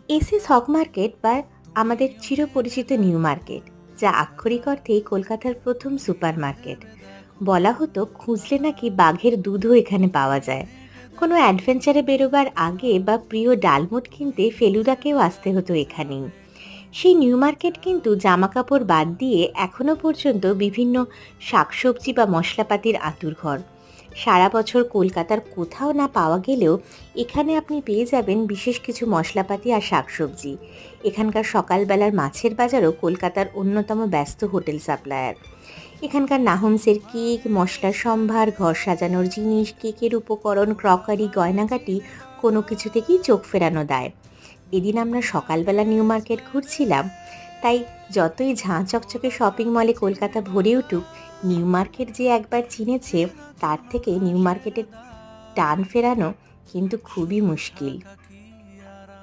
SS হক market বা আমাদের চিরপরিচিত new market, যা আক্ষরিক অর্থেই কলকাতার প্রথম সুপার মার্কেট। বলা হতো খুঁজলে নাকি বাঘের দুধও এখানে পাওয়া যায়। কোনো অ্যাডভেঞ্চারে বেরোবার আগে বা প্রিয় ডালমুট কিনতে ফেলুদাকেও আসতে হতো এখানেই। সেই নিউ মার্কেট কিন্তু জামাকাপড় বাদ দিয়ে এখনো পর্যন্ত বিভিন্ন শাকসবজি বা মশলাপাতির আঁতুড়ঘর। সারা বছর কলকাতার কোথাও না পাওয়া গেলেও এখানে আপনি পেয়ে যাবেন বিশেষ কিছু মশলাপাতি আর শাকসবজি। এখানকার সকালবেলার মাছের বাজারও কলকাতার অন্যতম ব্যস্ত হোটেল সাপ্লায়ার। এখানকার নাহমসের কেক, মশলার সম্ভার, ঘর সাজানোর জিনিস, কেকের উপকরণ, ক্রকারি, গয়নাগাটি কোনো কিছু থেকেই চোখ ফেরানো দায়। এদিন আমরা সকালবেলা নিউ মার্কেট ঘুরছিলাম, তাই যতই ঝাঁ চকচকে শপিং মলে কলকাতা ভরে উঠুক, নিউ মার্কেট যে একবার চিনেছে তার থেকে নিউ মার্কেটের টান ফেরানো কিন্তু খুবই মুশকিল।